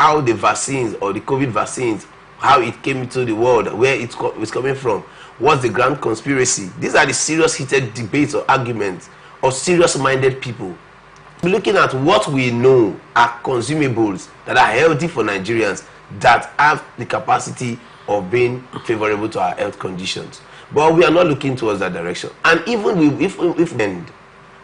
how the vaccines or the COVID vaccines, how it came into the world, where it's coming from, what's the grand conspiracy. These are the serious heated debates or arguments of serious-minded people. We're looking at what we know are consumables that are healthy for Nigerians, that have the capacity of being favorable to our health conditions. But we are not looking towards that direction. And even if end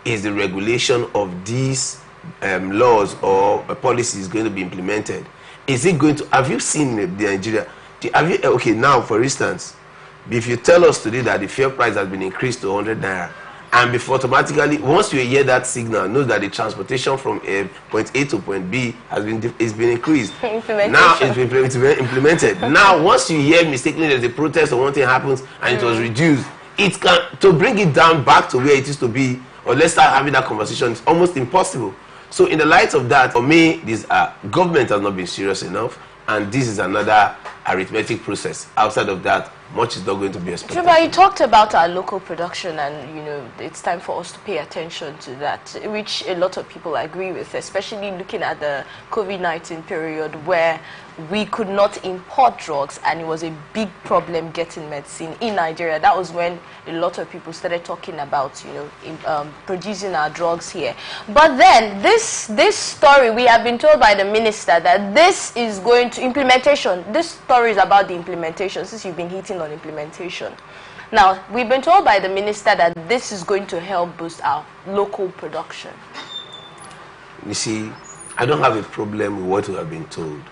is the regulation of these laws or policies going to be implemented, is it going to, have you seen the Nigeria, okay, now for instance, if you tell us today that the fuel price has been increased to 100 naira, and before automatically, once you hear that signal, know that the transportation from point A to point B has been increased. Now it's been implemented. Now, once you hear mistakenly there's a protest or one thing happens and it was reduced, it can, to bring it down back to where it used to be, or let's start having that conversation, it's almost impossible. So in the light of that, for me, this government has not been serious enough, and this is another arithmetic process. Outside of that, much is not going to be expected. Chuba, you talked about our local production, and you know it's time for us to pay attention to that, which a lot of people agree with, especially looking at the COVID-19 period where we could not import drugs and it was a big problem getting medicine in Nigeria. That was when a lot of people started talking about, you know, producing our drugs here. But then this story, we have been told by the minister that this is going to implementation. This story is about the implementation, since you've been hitting on implementation. Now, we've been told by the minister that this is going to help boost our local production. You see, I don't have a problem with what we have been told.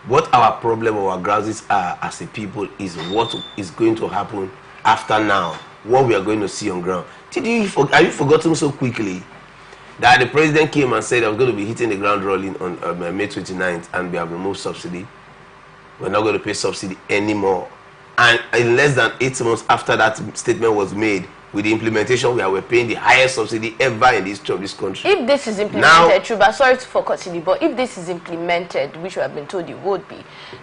What our problem or our grouses are as a people is what is going to happen after now, what we are going to see on ground. Have you forgotten so quickly that the president came and said I was going to be hitting the ground rolling on May 29th and we have removed subsidy? We're not going to pay subsidy anymore. And in less than 8 months after that statement was made, with the implementation, we are paying the highest subsidy ever in the history of this country. If this is implemented, Chuba, sorry for cutting you, but if this is implemented, which we have been told it would be,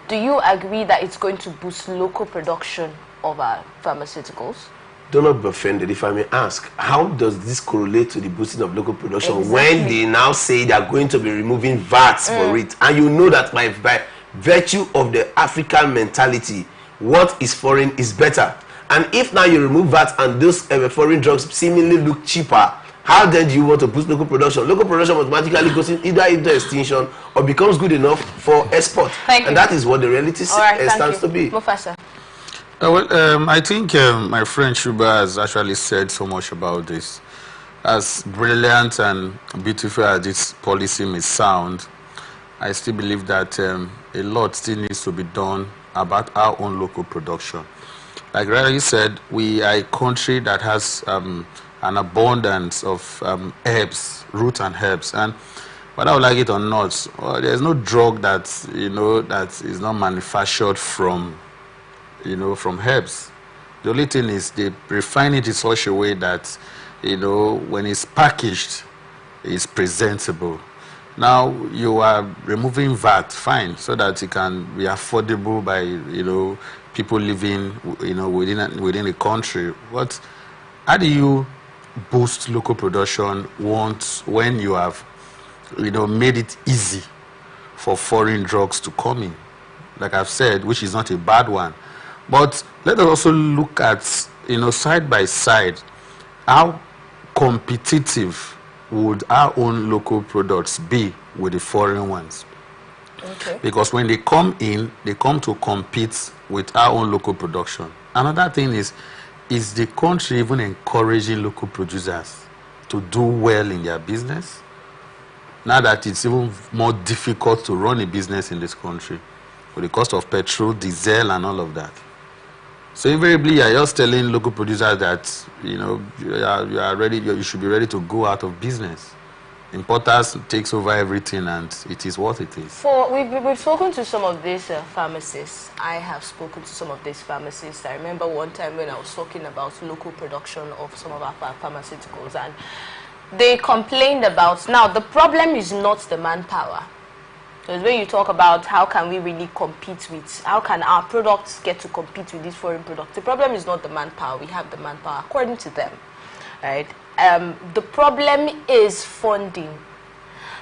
do you agree that it's going to boost local production of our pharmaceuticals? Do not be offended if I may ask, how does this correlate to the boosting of local production when they now say they are going to be removing VATs for it? And you know that by virtue of the African mentality, what is foreign is better. And if now you remove that and those foreign drugs seemingly look cheaper, how then do you want to boost local production? Local production automatically goes either into extinction or becomes good enough for export. And that is what the reality stands to be. Mufasa. Well, I think my friend Chuba has actually said so much about this. As brilliant and beautiful as this policy may sound, I still believe that a lot still needs to be done about our own local production. Like Riley said, we are a country that has an abundance of herbs, roots and herbs. And whether I would like it or not, there's no drug that, that is not manufactured from, from herbs. The only thing is they refine it in such a way that, when it's packaged, it's presentable. Now you are removing VAT, fine, so that it can be affordable by, people living, within the country. But how do you boost local production when you have, made it easy for foreign drugs to come in? Like I've said, which is not a bad one. But let us also look at, side by side, how competitive would our own local products be with the foreign ones? Okay. Because when they come in, they come to compete with our own local production. Another thing is the country even encouraging local producers to do well in their business? Now that it's even more difficult to run a business in this country with the cost of petrol, diesel, and all of that. So invariably, you're just telling local producers that, you are ready, you should be ready to go out of business. Importers takes over everything, and it is what it is. We've spoken to some of these pharmacists. I have spoken to some of these pharmacists. I remember one time when I was talking about local production of some of our pharmaceuticals, and they complained about, now the problem is not the manpower. Because when you talk about how can we really compete with, how can our products get to compete with these foreign products, the problem is not the manpower. We have the manpower, according to them, right? The problem is funding.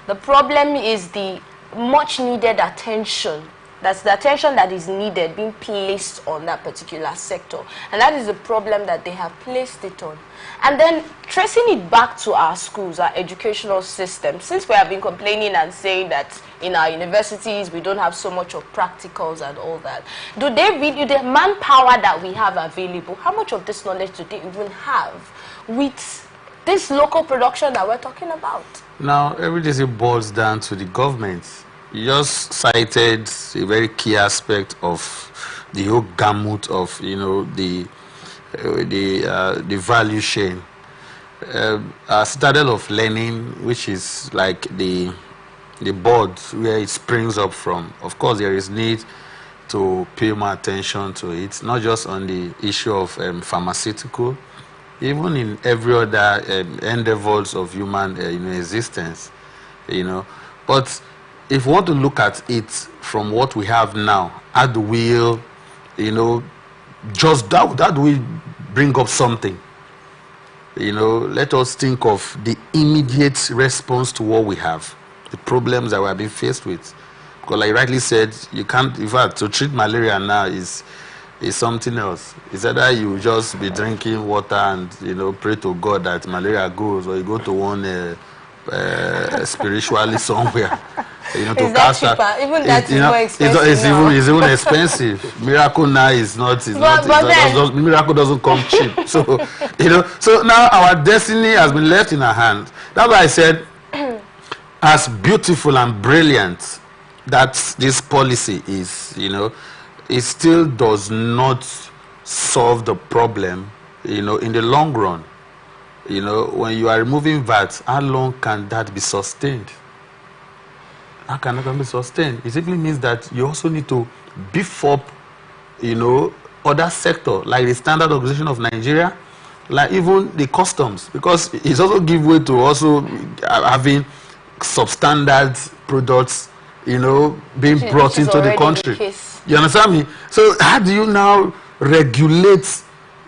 The problem is the much needed attention. That's the attention that is needed being placed on that particular sector. And that is the problem that they have placed it on. And then tracing it back to our schools, our educational system, since we have been complaining and saying that in our universities we don't have so much of practicals and all that, do they really, the manpower that we have available, how much of this knowledge do they even have with this local production that we're talking about? Now, everything boils down to the government. You just cited a very key aspect of the whole gamut of, you know, the value chain. A citadel of learning, which is like the board where it springs up from. Of course, there is need to pay more attention to it, not just on the issue of pharmaceutical, even in every other endeavors of human existence, you know. But if we want to look at it from what we have now, how do we, you know, just that we bring up something? You know, let us think of the immediate response to what we have, the problems that we are being faced with. Because like you rightly said, you can't, in fact, to treat malaria now is something else. It's either you just be drinking water and, you know, pray to God that malaria goes, or you go to one spiritually somewhere. You know, to cast cheaper? Even that is more expensive. It's even expensive. Miracle now is not. Miracle doesn't come cheap. So, you know. So now our destiny has been left in our hands. That's why I said, as beautiful and brilliant that this policy is, you know, it still does not solve the problem, you know, in the long run. You know, when you are removing VAT, how long can that be sustained? How can that be sustained? It simply means that you also need to beef up, you know, other sector, like the Standard Organization of Nigeria, like even the customs, because it's also give way to also having substandard products, you know, being brought into the country. You understand me? So how do you now regulate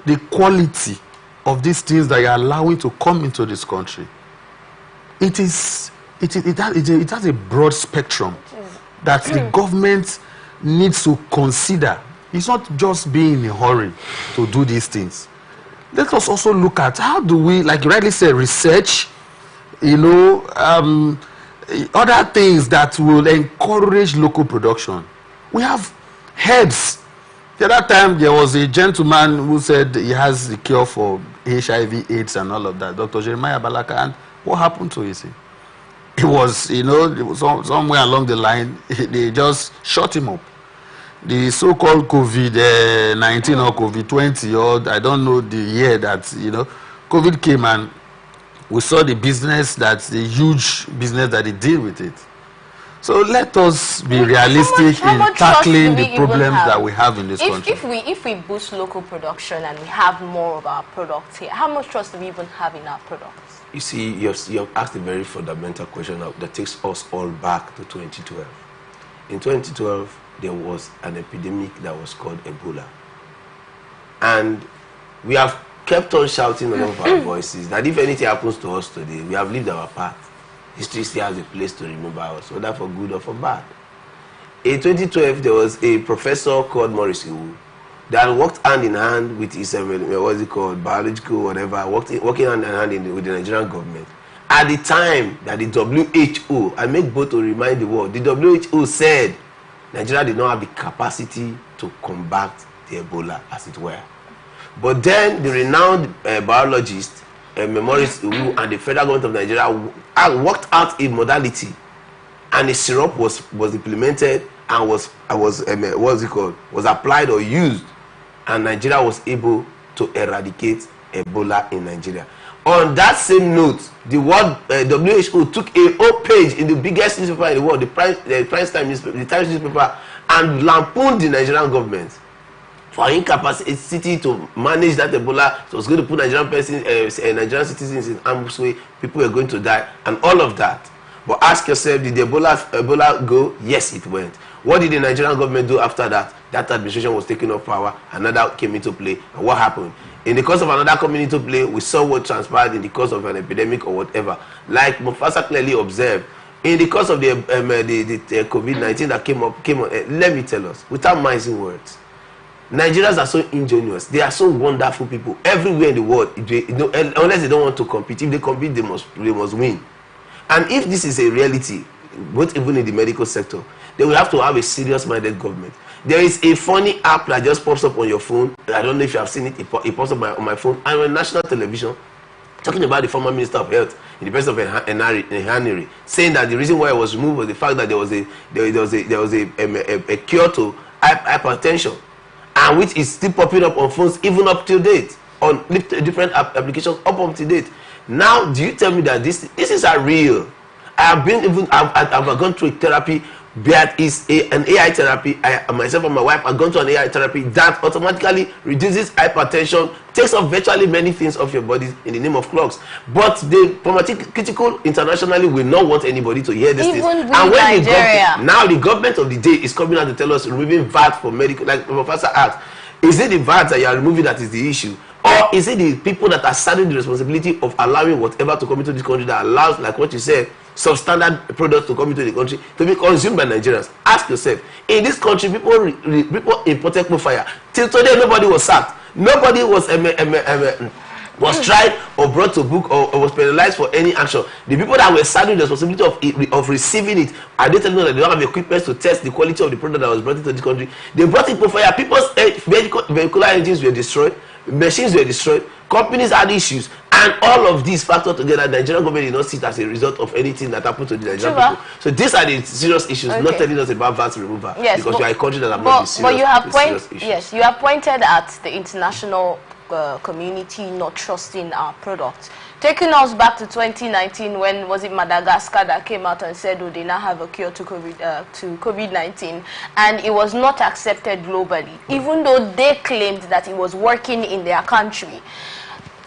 the quality of these things that you're allowing to come into this country? It has a broad spectrum that the government needs to consider. It's not just being in a hurry to do these things. Let us also look at how do we, like you rightly said, research, you know, other things that will encourage local production. We have herbs. The other time there was a gentleman who said he has the cure for HIV, AIDS and all of that, Dr. Jeremiah Balaka, and what happened to him? It was, you know, it was somewhere along the line, they just shut him up. The so-called COVID-19 or COVID-20, or I don't know the year that, you know, COVID came, and we saw the business, the huge business that they deal with it. So let us be realistic in tackling the problems that we have in this country. If we boost local production and we have more of our products here, how much trust do we even have in our products? You see, you have asked a very fundamental question that takes us all back to 2012. In 2012, there was an epidemic that was called Ebola. And we have kept on shouting all of our voices that if anything happens to us today, we have lived our part. History still has a place to remember us, whether for good or for bad. In 2012, there was a professor called Maurice Iwu that worked hand in hand with his, what's it called, biological, whatever, working hand in hand with the Nigerian government. At the time that the WHO, I make both to remind the world, the WHO said Nigeria did not have the capacity to combat the Ebola, as it were. But then the renowned biologist, Maurice Iwu, and the federal government of Nigeria worked out a modality, and a syrup was implemented and was applied or used, and Nigeria was able to eradicate Ebola in Nigeria. On that same note, the world WHO took a whole page in the biggest newspaper in the world, the Times newspaper, and lampooned the Nigerian government for incapacity to manage that Ebola. So it was going to put Nigerian citizens in ambush way. People were going to die, and all of that. But ask yourself, did the Ebola go? Yes, it went. What did the Nigerian government do after that? That administration was taken off power, another came into play, and what happened? In the course of another coming into play, we saw what transpired in the course of an epidemic or whatever. Like Mufasa clearly observed, In the course of the COVID-19 that came on, let me tell us, without mincing words, Nigerians are so ingenious. They are so wonderful people. Everywhere in the world, unless they don't want to compete, if they compete, they must win. And if this is a reality, both even in the medical sector, then we have to have a serious-minded government. There is a funny app that just pops up on your phone. I don't know if you have seen it. It pops up on my phone. I'm on national television talking about the former Minister of Health in the person of Henry, saying that the reason why it was removed was the fact that there was a cure to hypertension, and which is still popping up on phones even up to date, on different applications up to date. Now, do you tell me that this is a real? I've gone through a therapy that is an AI therapy. Myself and my wife have gone to an AI therapy that automatically reduces hypertension, takes off virtually many things off your body in the name of clocks. But the pharmaceutical internationally will not want anybody to hear this thing. And when now the government of the day is coming out to tell us removing VAT for medical, like Professor asked, is it the VAT that you are removing that is the issue? Or is it the people that are saddling the responsibility of allowing whatever to come into this country that allows, like what you said, substandard products to come into the country to be consumed by Nigerians? Ask yourself, in this country, people imported fire. Till today, nobody was sacked. Nobody was tried or brought to book or was penalized for any action. The people that were saddling the responsibility of receiving it, are they telling us that they don't have equipment to test the quality of the product that was brought into this country? They brought it for fire. People's vehicular engines were destroyed. Machines were destroyed, companies had issues, and all of these factors together, the Nigerian government did not see it as a result of anything that happened to the Nigerian people. So these are the serious issues, not telling us about VAT removal, because we are a country that have not been serious issues. Yes, you have pointed at the international community not trusting our product. Taking us back to 2019, when was it Madagascar that came out and said, oh, they now have a cure to COVID-19, and it was not accepted globally, even though they claimed that it was working in their country.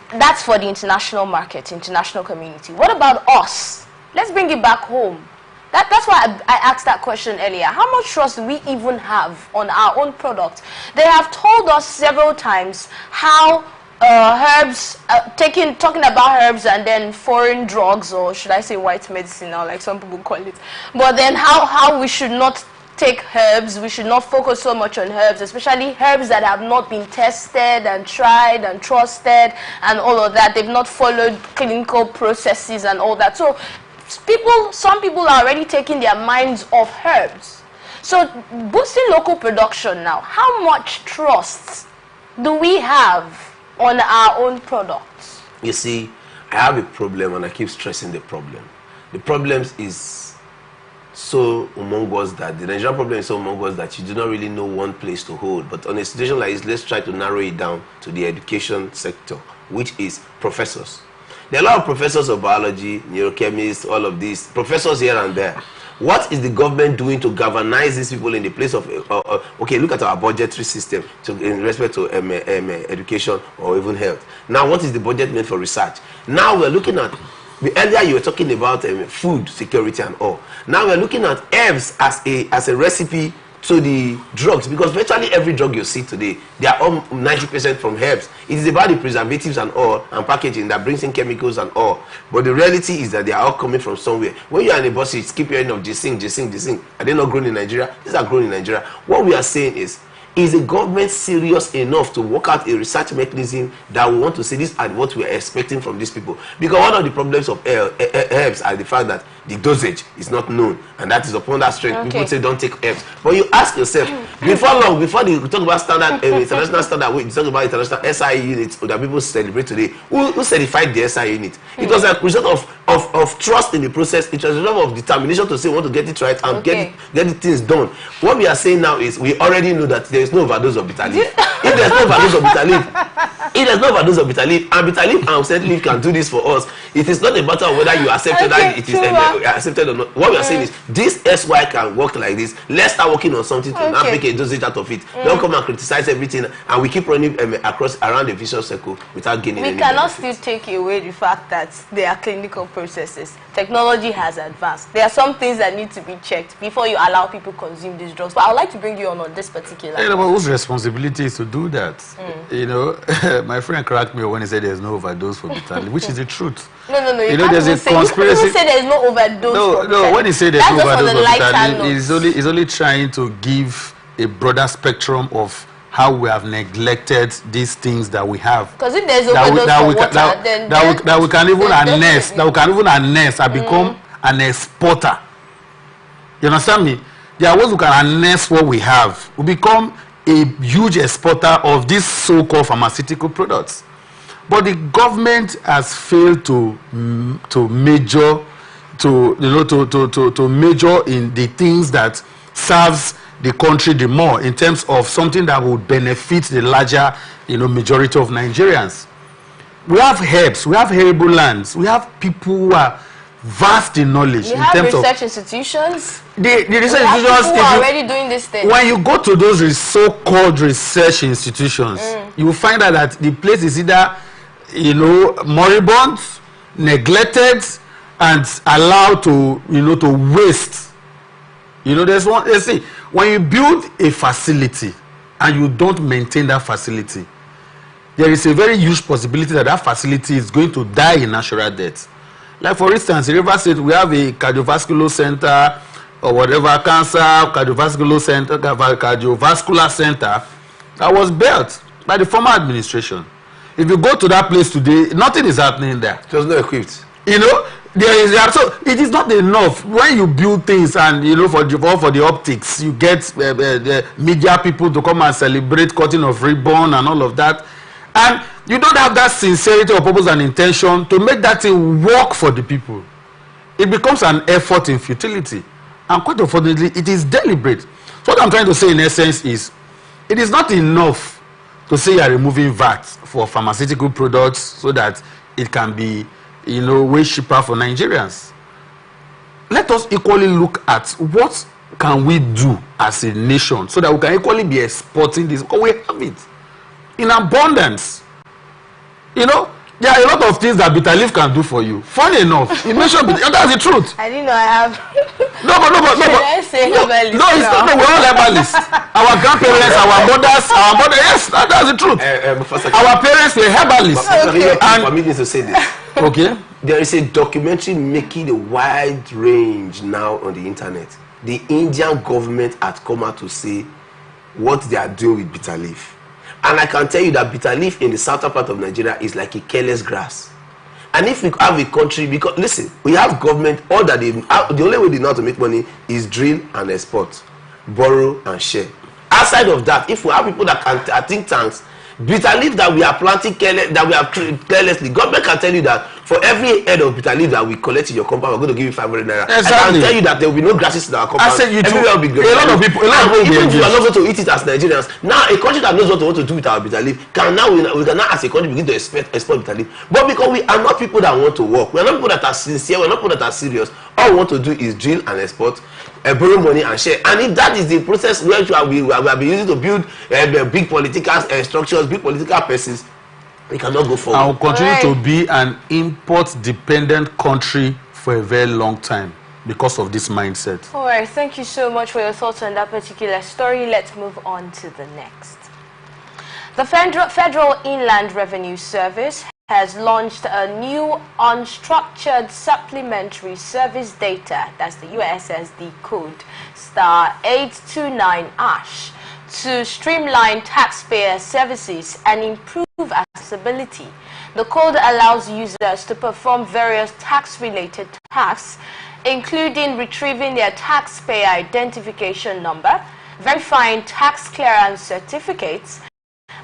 That's for the international market, international community. What about us? Let's bring it back home. That's why I asked that question earlier. How much trust do we even have on our own product? They have told us several times how herbs, talking about herbs and then foreign drugs, or should I say white medicine now, like some people call it. But then how we should not take herbs, we should not focus so much on herbs, especially herbs that have not been tested and tried and trusted and all of that. They've not followed clinical processes and all that. So some people are already taking their minds off herbs. So boosting local production now, how much trust do we have on our own products? You see, I have a problem, and I keep stressing the problem. The problem is so among us that the Nigerian problem is so among us that you do not really know one place to hold. But on a situation like this, let's try to narrow it down to the education sector, which is professors. There are a lot of professors of biology, neurochemists, all of these professors here and there. What is the government doing to galvanize these people in the place of, okay, look at our budgetary system in respect to education or even health. Now, what is the budget meant for research? Now we're looking at, earlier you were talking about food security and all. Now we're looking at herbs as a recipe to the drugs, because virtually every drug you see today, they are all 90% from herbs. It is about the preservatives and all and packaging that brings in chemicals and all. But the reality is that they are all coming from somewhere. When you are in a bus, you keep hearing of gising. Are they not grown in Nigeria? These are grown in Nigeria. What we are saying is the government serious enough to work out a research mechanism that we want to say this and what we are expecting from these people? Because one of the problems of herbs are the fact that the dosage is not known, and that is upon that strength. People say don't take herbs, but you ask yourself, before they talk about standard international standard weight, you talk about international SI units that people celebrate today. Who certified the SI unit? It was a result of trust in the process. It was a result of determination to say we want to get it right and get the things done. What we are saying now is we already know that there is no overdose of bitter leaf. If there's no overdose of bitter leaf, and bitter leaf and said leaf can do this for us, it is not a matter of whether you accept whether it is accepted or not. What we are saying is this SY can work like this. Let's start working on something to now make a dosage out of it. Don't come and criticize everything, and we keep running around the vicious circle without gaining anything. We cannot still take away the fact that they are clinical processes. Technology has advanced. There are some things that need to be checked before you allow people consume these drugs. But I would like to bring you on this particular. But whose responsibility is to do that? You know, my friend cracked me when he said there's no overdose for bitter leaf, which is the truth. No. You know, there's a conspiracy. You say there's no overdose. No. When he said there's no overdose for bitter leaf, he's only trying to give a broader spectrum of how we have neglected these things that we have. Because if there's overdose for water, then we can even harness and become an exporter. You understand me? There are ways we can harness what we have. We become a huge exporter of these so-called pharmaceutical products. But the government has failed to major in the things that serves the country the more, in terms of something that would benefit the larger, majority of Nigerians. We have herbs, we have arable lands, we have people who are vast in knowledge. You have research institutions. The research institutions are already doing this thing. When you go to those so-called research institutions, you will find out that the place is either, moribund, neglected, and allowed to, to waste. There's one. Let's see, when you build a facility and you don't maintain that facility, there is a very huge possibility that that facility is going to die in natural death. Like for instance, in River State, we have a cardiovascular center or whatever, cancer cardiovascular center that was built by the former administration. If you go to that place today, nothing is happening there. Just not equipped. So it is not enough when you build things and for the optics, you get the media people to come and celebrate cutting of ribbon and all of that, and you don't have that sincerity or purpose and intention to make that thing work for the people. It becomes an effort in futility, and quite unfortunately, it is deliberate. So what I'm trying to say in essence is, it is not enough to say you are removing VAT for pharmaceutical products so that it can be way cheaper for Nigerians. Let us equally look at what can we do as a nation so that we can equally be exporting this, because we have it in abundance. There are a lot of things that bitter leaf can do for you. Funny enough, you mentioned that's the truth. I didn't know I have. No, it's not. No, we're all herbalists. Our grandparents, our mothers, yes, that's the truth. Our parents were herbalists. And permit me to say this. Okay. There is a documentary making a wide range now on the internet. The Indian government had come out to say what they are doing with bitter leaf. And I can tell you that bitter leaf in the southern part of Nigeria is like a careless grass. And if we have a country, because listen, we have government, all that the only way they know how to make money is drill and export, borrow and share. Outside of that, if we have people that can think tanks, bitter leaf that we are planting carelessly, government can tell you that for every head of bitter leaf that we collect in your compound, we're going to give you 500 naira. Exactly. I can tell you that there will be no grasses in our compound. I said you everywhere will be a lot of people even if we are not going to eat it as Nigerians, now a country that knows what we want to do with our bitter leaf we can now as a country begin to export bitter leaf. But because we are not people that want to work, we are not people that are sincere, we are not people that are serious, all we want to do is drill and export, borrow money and share. And if that is the process which we have been using to build big political structures, big political persons, we cannot go forward. I will continue to be an import-dependent country for a very long time because of this mindset. All right, thank you so much for your thoughts on that particular story. Let's move on to the next. The Federal Inland Revenue Service has launched a new unstructured supplementary service data, that's the USSD code, star 829#, to streamline taxpayer services and improve accessibility. The code allows users to perform various tax-related tasks, including retrieving their taxpayer identification number, verifying tax clearance certificates,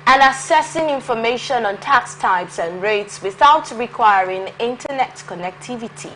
and accessing information on tax types and rates without requiring internet connectivity.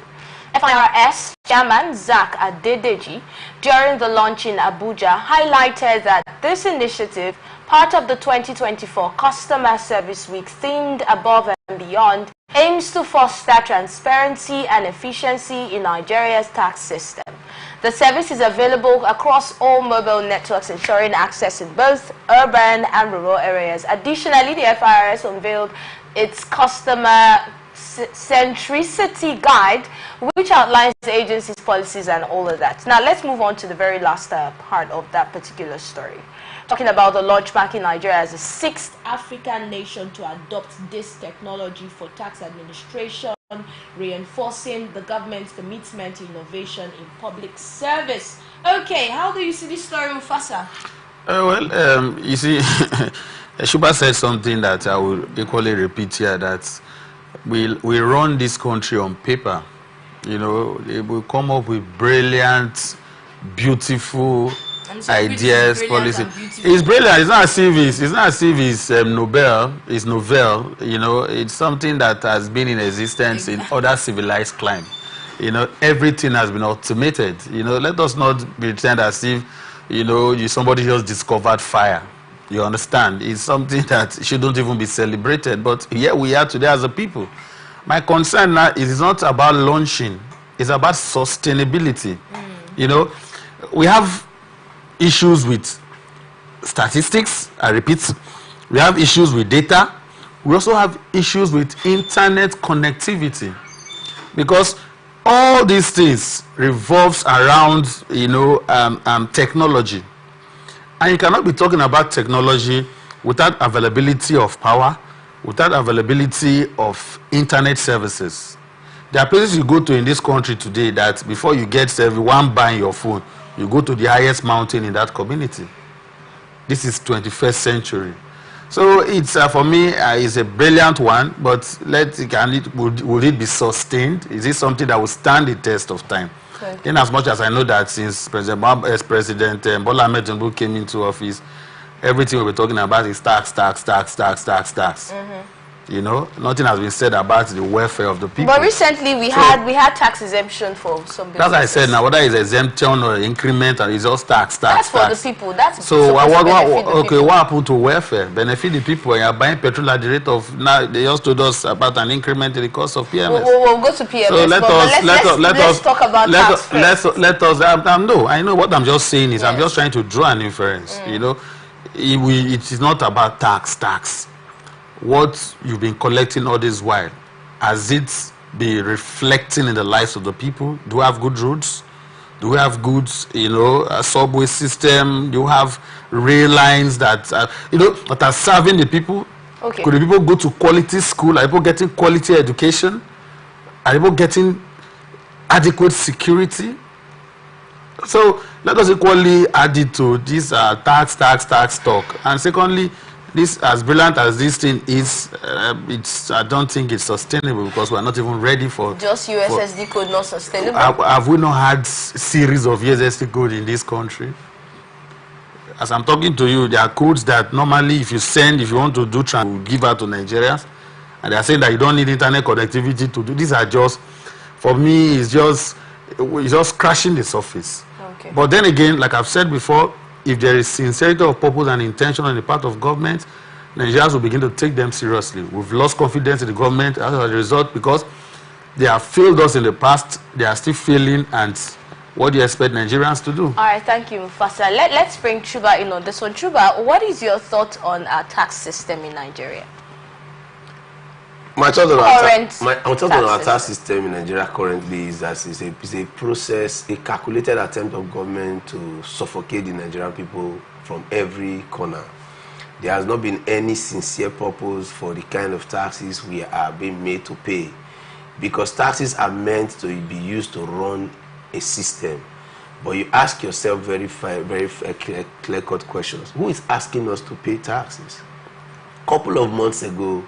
FIRS Chairman Zach Adedeji, during the launch in Abuja, highlighted that this initiative, part of the 2024 Customer Service Week themed Above and Beyond, aims to foster transparency and efficiency in Nigeria's tax system. The service is available across all mobile networks, ensuring access in both urban and rural areas. Additionally, the FIRS unveiled its customer centricity guide, which outlines the agency's policies and all of that. Now let's move on to the very last part of that particular story, talking about the launch marking Nigeria as the 6th African nation to adopt this technology for tax administration, reinforcing the government's commitment to innovation in public service. Okay, how do you see this story, Mufasa? You see, Shuba said something that I will equally repeat here, that we run this country on paper. You know, we come up with brilliant, beautiful ideas, policy. It's brilliant. It's not as if it's Nobel. It's novel. You know, it's something that has been in existence in other civilized climes. You know, everything has been automated. You know, let us not pretend as if, you know, somebody just discovered fire. You understand? It's something that shouldn't even be celebrated. But here we are today as a people. My concern now is not about launching. It's about sustainability. You know, we have issues with statistics. I repeat, we have issues with data. We also have issues with internet connectivity. Because all these things revolves around, you know, technology. And you cannot be talking about technology without availability of power, without availability of internet services. There are places you go to in this country today that before you get everyone buying your phone, you go to the highest mountain in that community. This is 21st century. So it's for me, it's a brilliant one, but will it be sustained? Is it something that will stand the test of time? Okay. In as much as I know that since President Bola Ahmed Tinubu came into office, everything we'll be talking about is tax. You know, nothing has been said about the welfare of the people. But recently we had tax exemption for some businesses. That's what I said now, whether it's exemption or increment, or it's just tax. That's for the people. That's so what happened to welfare? Benefit the people. You are buying petrol at the rate of, now they just told us about an increment in the cost of PMS. We'll go to PMS. So let's talk about tax first. Let us. No, I know what I'm just saying is, yes, I'm just trying to draw an inference. You know, it is not about tax. What you've been collecting all this while, has it been reflecting in the lives of the people? Do we have good roads? Do we have good, you know, subway system? Do you have rail lines that, you know, that are serving the people? Okay. Could the people go to quality school? Are people getting quality education? Are people getting adequate security? So let us equally add it to this tax talk. And secondly, this, as brilliant as this thing is, I don't think it's sustainable, because we're not even ready for... Just USSD code not sustainable? Have we not had series of USSD code in this country? As I'm talking to you, there are codes that normally if you want to do transfer, you give out to Nigerians. And they are saying that you don't need internet connectivity to do. These are just, for me, it's just crashing the surface. Okay. But then again, like I've said before, if there is sincerity of purpose and intention on the part of government, Nigerians will begin to take them seriously. We've lost confidence in the government as a result, because they have failed us in the past, they are still failing, and what do you expect Nigerians to do? All right, thank you, Mufasa. Let's bring Chuba in on this one. Chuba, what is your thought on our tax system in Nigeria? My thought on our tax system in Nigeria currently is that it's a process, a calculated attempt of government to suffocate the Nigerian people from every corner. There has not been any sincere purpose for the kind of taxes we are being made to pay, because taxes are meant to be used to run a system. But you ask yourself very clear-cut questions. Who is asking us to pay taxes? A couple of months ago,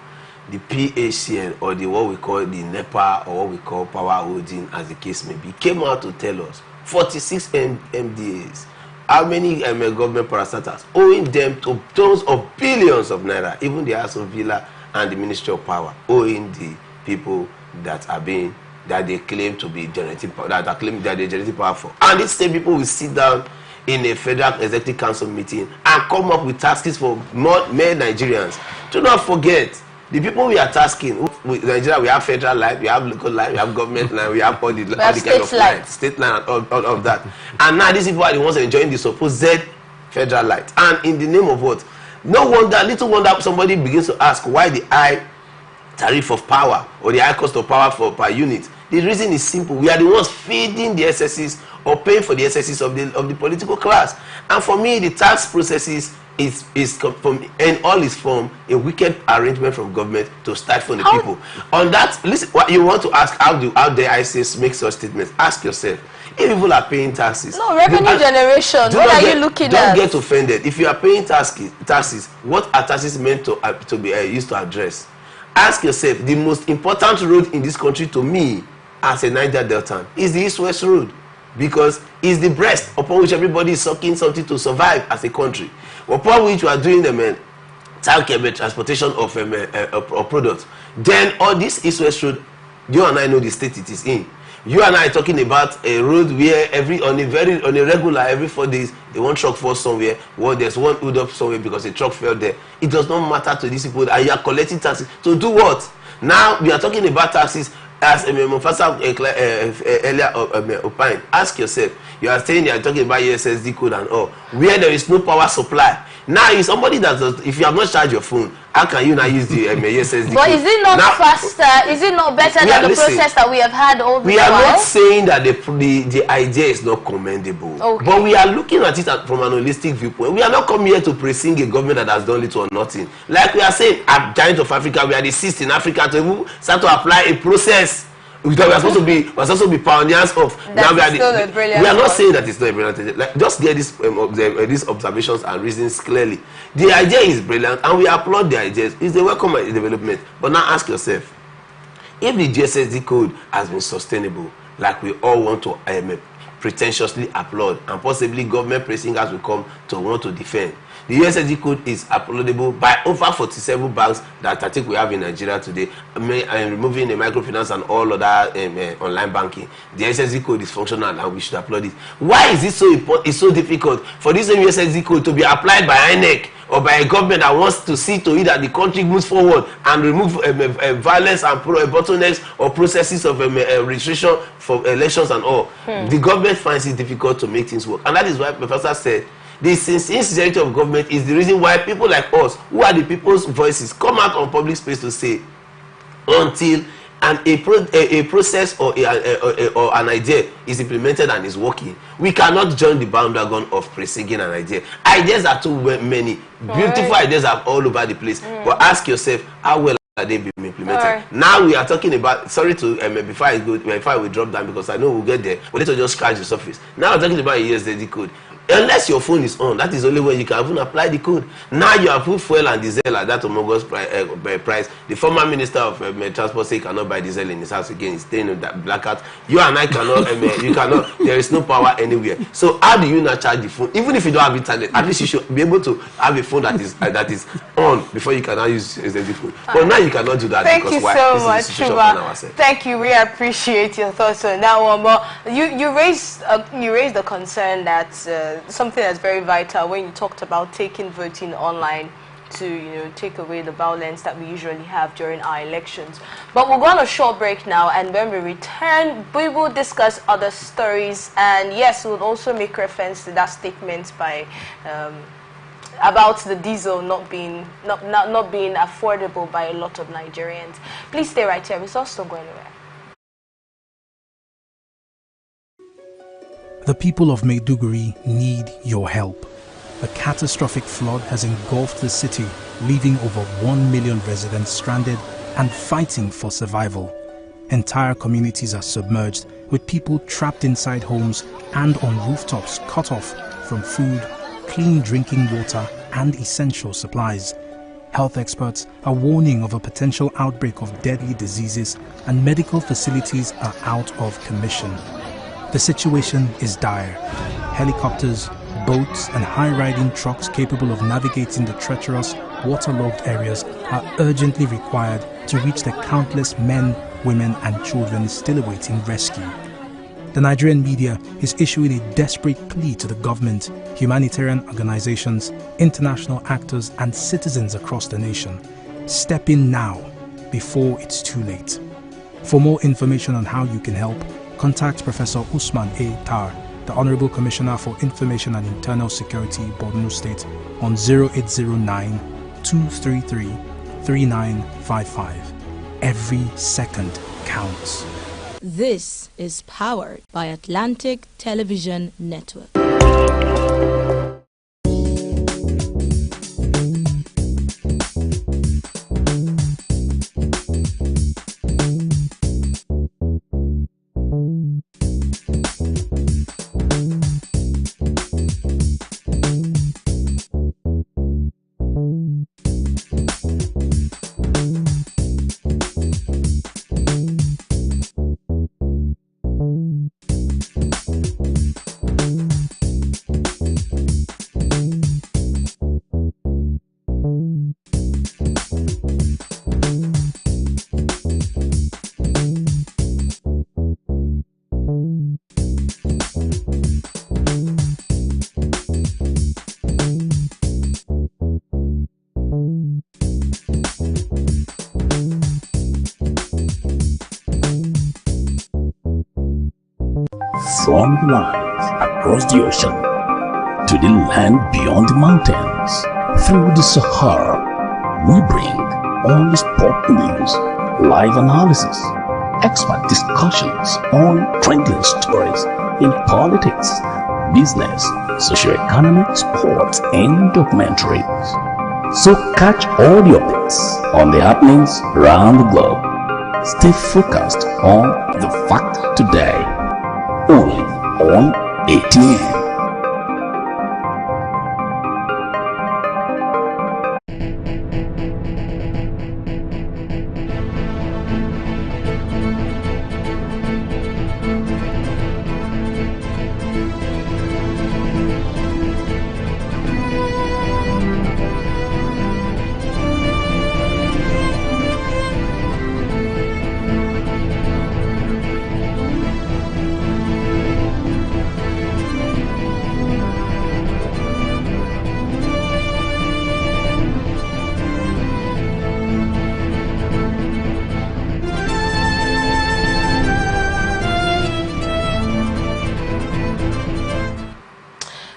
the PHCN, or what we call the NEPA, or what we call power holding, as the case may be, came out to tell us 46 MDAs, how many government parastatals, owing them to tons of billions of naira, even the House of Villa and the Ministry of Power, owing the people that they claim to be generating power, that they're generating power for. And these same people will sit down in a federal executive council meeting and come up with taxes for more Nigerians. Do not forget, the people we are tasking, in Nigeria, we have federal line, we have local line, we have government line, we have all the kind of line, state line, all of that. And now these people are the ones enjoying the supposed federal light. And in the name of what? No wonder, little wonder, somebody begins to ask why the eye tariff of power or the high cost of power per unit. The reason is simple. We are the ones feeding the excesses or paying for the excesses of the political class. And for me, the tax processes is from in all its form a wicked arrangement from government to stifle the people. On that, listen, what you want to ask, how dare I say make such statements? Ask yourself. If people are paying taxes, no revenue generation, what are you looking at? Don't get offended. If you are paying taxes, what are taxes meant to be used to address? Ask yourself. The most important road in this country to me as a Niger Deltan is the East-West road, because it's the breast upon which everybody is sucking something to survive as a country, upon which we are doing the transportation of products. Then all this East-West road, you and I know the state it is in. You and I are talking about a road where on a regular every 4 days they one truck falls somewhere, well there's one hold up somewhere because a truck fell there. It does not matter to these people, and you are collecting taxes to do what? Now we are talking about taxes as Mufasa earlier opined. Ask yourself, you are saying you are talking about USSD code and all, where there is no power supply. Now, if somebody if you have not charged your phone, how can you now use the USSD code? But is it not faster? Is it not better than the process that we have had all the while? We are not saying that the idea is not commendable. Okay. But we are looking at it from an holistic viewpoint. We are not coming here to praising a government that has done little or nothing. Like we are saying, at Giant of Africa, we are the sixth in Africa to start to apply a process. We are supposed to be pioneers of. Now we are not saying that it's not a brilliant. Like, just get these observations and reasons clearly. The idea is brilliant, and we applaud the ideas. It's a welcome development. But now ask yourself, if the GSSD code has been sustainable, like we all want to pretentiously applaud, and possibly government pressing us will come to want to defend. The USSD code is uploadable by over 47 banks that I think we have in Nigeria today, removing the microfinance and all other online banking. The USSD code is functional and we should upload it. Why is it so important? It's so difficult for this USSD code to be applied by INEC or by a government that wants to see to it that the country moves forward and remove violence and bottlenecks or processes of registration for elections and all. The government finds it difficult to make things work, and that is why Professor said the insincerity of government is the reason why people like us, who are the people's voices, come out on public space to say, until a process or an idea is implemented and is working, we cannot join the bandwagon of praising an idea. Ideas are too many. Beautiful ideas are all over the place. But ask yourself, how well are they being implemented? Now we are talking about, sorry to before I drop down, because I know we'll get there, but let's just scratch the surface. Now we're talking about a USSD code. Unless your phone is on, that is the only way you can even apply the code. Now you have put fuel and diesel at that homologous price. The former minister of transport said he cannot buy diesel in his house again. He's staying in that blackout. You and I cannot. You cannot. There is no power anywhere. So how do you not charge the phone? Even if you don't have internet, at least you should be able to have a phone that is on before you can now use the phone. But now you cannot do that. Thank you so much, Shuba. Thank you. We appreciate your thoughts on that one. But you raised the concern that. Something that's very vital when you talked about taking voting online to take away the violence that we usually have during our elections. But we'll go on a short break now, and when we return, we will discuss other stories, and yes, we'll also make reference to that statement by about the diesel not being affordable by a lot of Nigerians. Please stay right here. It's also going anywhere. The people of Maiduguri need your help. A catastrophic flood has engulfed the city, leaving over 1 million residents stranded and fighting for survival. Entire communities are submerged, with people trapped inside homes and on rooftops cut off from food, clean drinking water and essential supplies. Health experts are warning of a potential outbreak of deadly diseases, and medical facilities are out of commission. The situation is dire. Helicopters, boats and high-riding trucks capable of navigating the treacherous, waterlogged areas are urgently required to reach the countless men, women and children still awaiting rescue. The Nigerian media is issuing a desperate plea to the government, humanitarian organizations, international actors and citizens across the nation. Step in now, before it's too late. For more information on how you can help, contact Professor Usman A. Tar, the Honorable Commissioner for Information and Internal Security, Borno State, on 0809-233-3955. every second counts. This is powered by Atlantic Television Network. From the lines across the ocean to the land beyond the mountains, through the Sahara, we bring all the sport news, live analysis, expert discussions on trending stories in politics, business, socio-economic, sports, and documentaries. So catch all the updates on the happenings around the globe. Stay focused on the fact today. Only on ATN.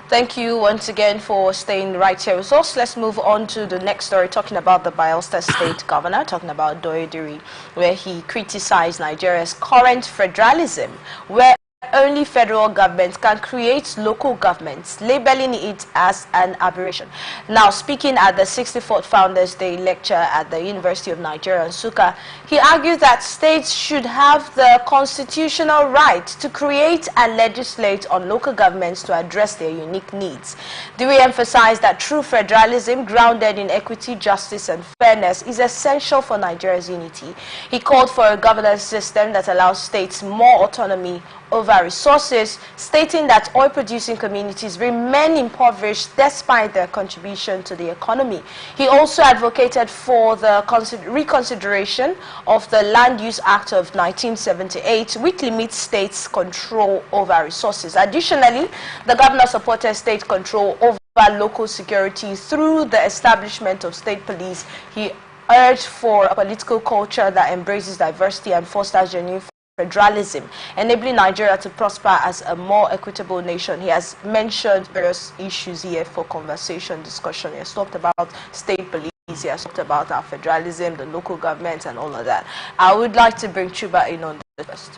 Thank you once again for staying right here with us. Let's move on to the next story, talking about the Bayelsa State Governor, talking about Doediri, where he criticized Nigeria's current federalism, where only federal governments can create local governments, labeling it as an aberration. Now, speaking at the 64th Founders Day lecture at the University of Nigeria, Nsukka, he argued that states should have the constitutional right to create and legislate on local governments to address their unique needs. Dewey emphasized that true federalism, grounded in equity, justice, and fairness, is essential for Nigeria's unity. He called for a governance system that allows states more autonomy over resources, stating that oil-producing communities remain impoverished despite their contribution to the economy. He also advocated for the reconsideration of the Land Use Act of 1978, which limits states' control over resources. Additionally, the governor supported state control over local security through the establishment of state police. He urged for a political culture that embraces diversity and fosters genuine federalism, enabling Nigeria to prosper as a more equitable nation. He has mentioned various issues here for conversation, discussion. He has talked about state police, he has talked about our federalism, the local government, and all of that. I would like to bring Chuba in on this first.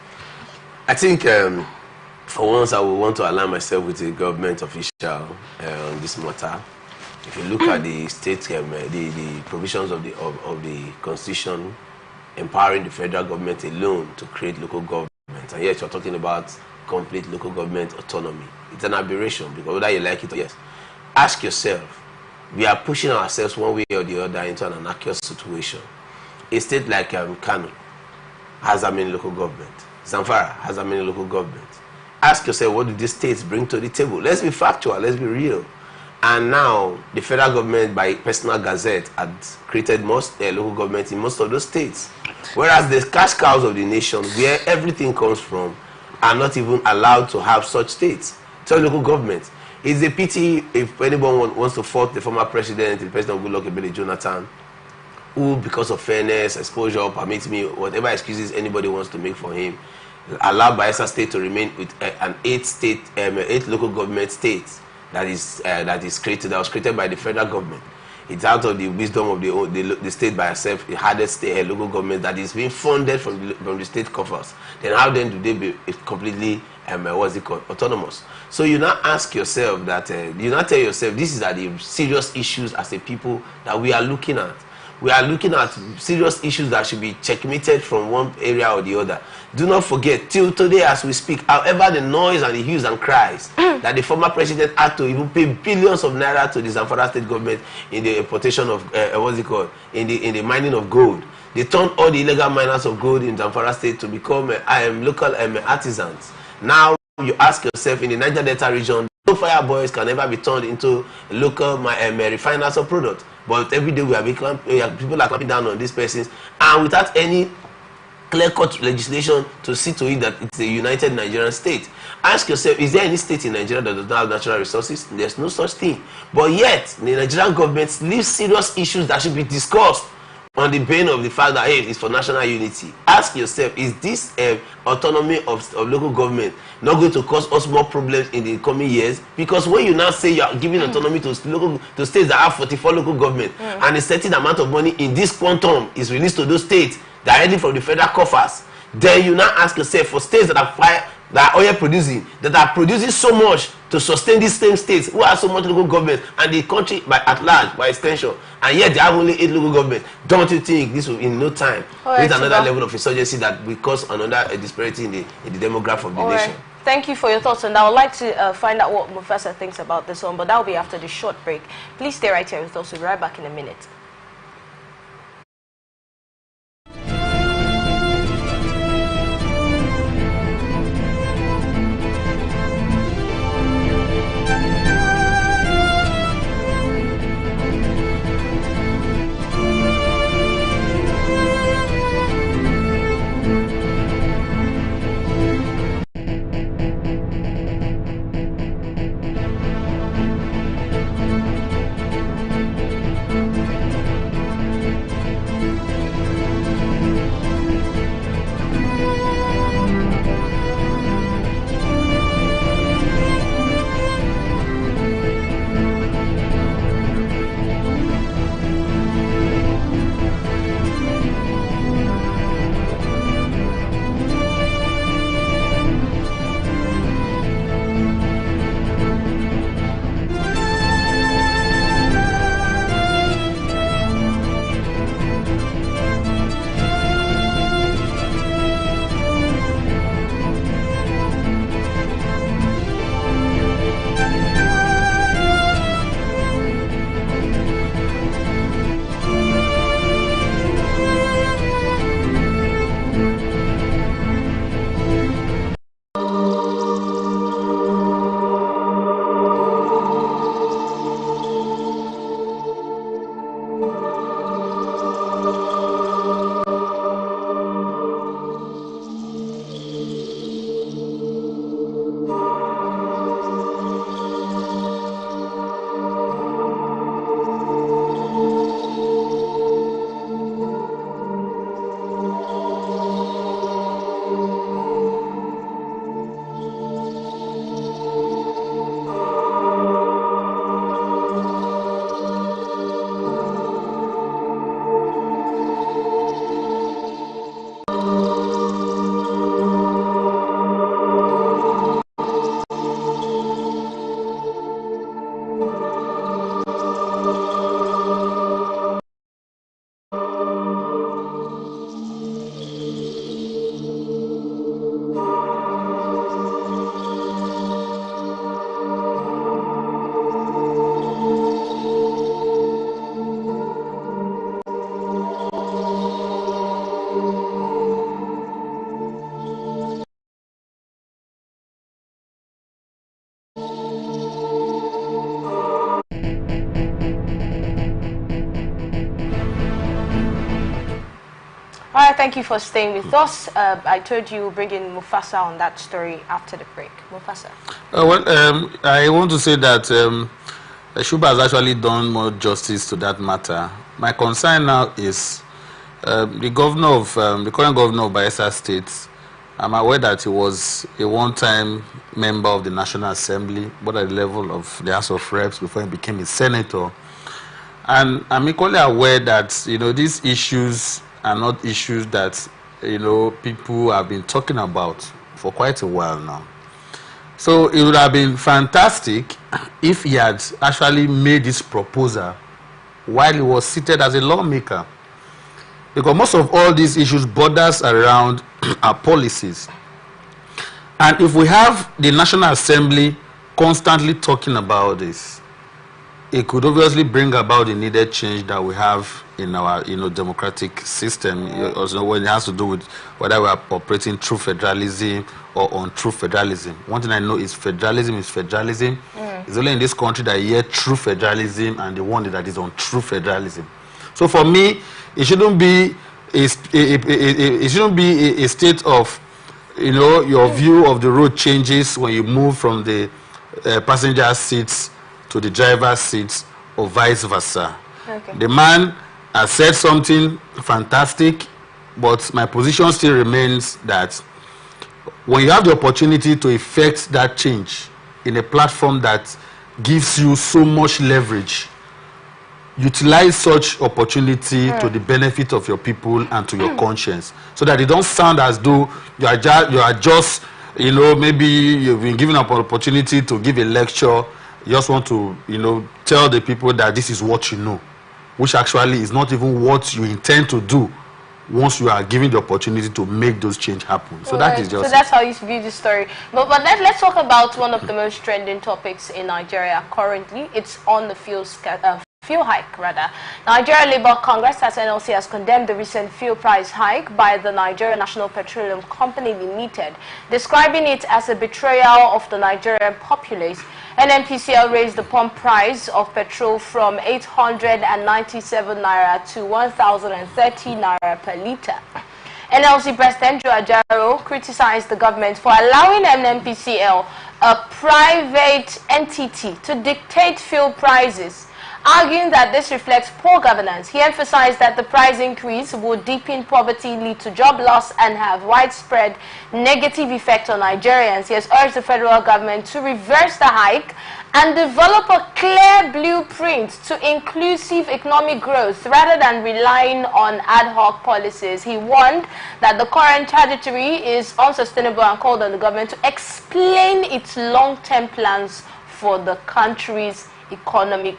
I think for once I would want to align myself with the government official on this matter. If you look at the state, the provisions of the constitution empowering the federal government alone to create local government, and yet you're talking about complete local government autonomy. It's an aberration, because whether you like it or yes, ask yourself, we are pushing ourselves one way or the other into an anarchous situation. A state like Kano has how many local government? Zamfara has how many local government? Ask yourself, what do these states bring to the table? Let's be factual, let's be real. And now the federal government, by personal gazette, had created most local government in most of those states, whereas the cash cows of the nation, where everything comes from, are not even allowed to have such states. So local government. It's a pity if anyone wants to fault the former president, the president of Goodluck Ebele Jonathan, who, because of fairness, exposure, permits me, whatever excuses anybody wants to make for him, allowed Bayelsa State to remain with an 8 local government states that was created by the federal government. It's out of the wisdom of the state by itself, the hardest local government that is being funded from the state coffers. Then how then do they be completely what's it called, autonomous? So you now ask yourself that you now tell yourself these are the serious issues as a people that we are looking at. We are looking at serious issues that should be checkmated from one area or the other. Do not forget, till today as we speak, however the noise and the hues and cries that the former president had to even pay billions of naira to the Zamfara state government in the importation of, what's it called, in the mining of gold. They turned all the illegal miners of gold in Zamfara state to become local artisans. Now you ask yourself, in the Niger Delta region, no fire boys can ever be turned into local refiners of product. But every day people are clamping down on these persons, and without any clear-cut legislation to see to it that it's a united Nigerian state. Ask yourself, is there any state in Nigeria that does not have natural resources? There's no such thing. But yet, the Nigerian government leaves serious issues that should be discussed on the bane of the fact that, hey, it's for national unity. Ask yourself, is this autonomy of local government not going to cause us more problems in the coming years? Because when you now say you are giving autonomy to states that have 44 local government, and a certain amount of money in this quantum is released to those states directly from the federal coffers, then you now ask yourself, for states that are oil producing, that are producing so much to sustain these same states who have so much local government, and the country at large by extension, and yet they have only 8 local government, don't you think this will in no time raise another level of insurgency that will cause another disparity in the demographic of the nation? Thank you for your thoughts, and I would like to find out what Mufasa thinks about this one, but that will be after the short break. Please stay right here with us. We'll be right back in a minute. All right, thank you for staying with us. I told you bring in Mufasa on that story after the break. Mufasa. I want to say that Shuba has actually done more justice to that matter. My concern now is the current governor of Bayelsa State. I'm aware that he was a one-time member of the National Assembly, but at the level of the House of Reps before he became a senator. And I'm equally aware that, you know, these issues are not issues that, you know, people have been talking about for quite a while now. So it would have been fantastic if he had actually made this proposal while he was seated as a lawmaker. Because most of all these issues borders around our policies. And if we have the National Assembly constantly talking about this, it could obviously bring about the needed change that we have in our, you know, democratic system. Also, when it has to do with whether we are operating through federalism or untrue federalism. One thing I know is federalism is federalism. It's only in this country that you hear true federalism and the one that is untrue federalism. So for me, it shouldn't be a state of, you know, your view of the road changes when you move from the passenger seats to the driver's seats or vice versa. Okay. The man has said something fantastic, but my position still remains that when you have the opportunity to effect that change in a platform that gives you so much leverage, utilize such opportunity to the benefit of your people and to your conscience, so that it don't sound as though you are just, you know, maybe you've been given an opportunity to give a lecture. You just want to, you know, tell the people that this is what you know, which actually is not even what you intend to do once you are given the opportunity to make those change happen. So that is just... So that's how you view the story. But let's talk about one of the most trending topics in Nigeria currently. It's on the fuel hike, rather. Nigeria Labour Congress, as NLC, has condemned the recent fuel price hike by the Nigeria National Petroleum Company Limited, describing it as a betrayal of the Nigerian populace. NNPCL raised the pump price of petrol from 897 naira to 1,030 naira per litre. NLC President Joe Ajaro criticized the government for allowing NNPCL, a private entity, to dictate fuel prices, arguing that this reflects poor governance. He emphasized that the price increase would deepen poverty, lead to job loss, and have widespread negative effect on Nigerians. He has urged the federal government to reverse the hike and develop a clear blueprint to inclusive economic growth rather than relying on ad hoc policies. He warned that the current trajectory is unsustainable and called on the government to explain its long-term plans for the country's economic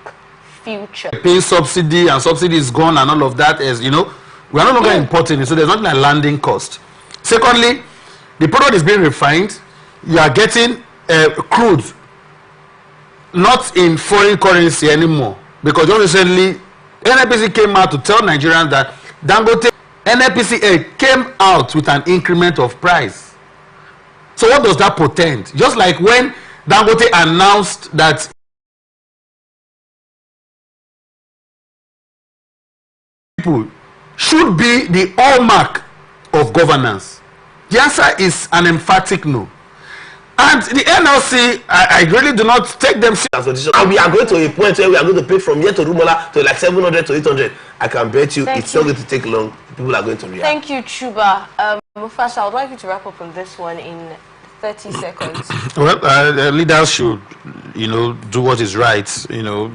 future. Paying subsidy, and subsidy is gone, and all of that is, you know, we are no longer importing it, so there's not a landing cost. Secondly, the product is being refined. You are getting crude not in foreign currency anymore, because just recently NNPC came out to tell Nigerians that Dangote NNPC came out with an increment of price. So what does that portend? Just like when Dangote announced that people should be the hallmark of governance, the answer is an emphatic no. And the NLC, I really do not take them seriously. And we are going to a point where we are going to pay from here to Rumola to like 700 to 800. I can bet you it's not going to take long. People are going to react. Thank you, Chuba. Mufasa, I would like you to wrap up on this one in 30 seconds. Well, leaders should, you know, do what is right, you know.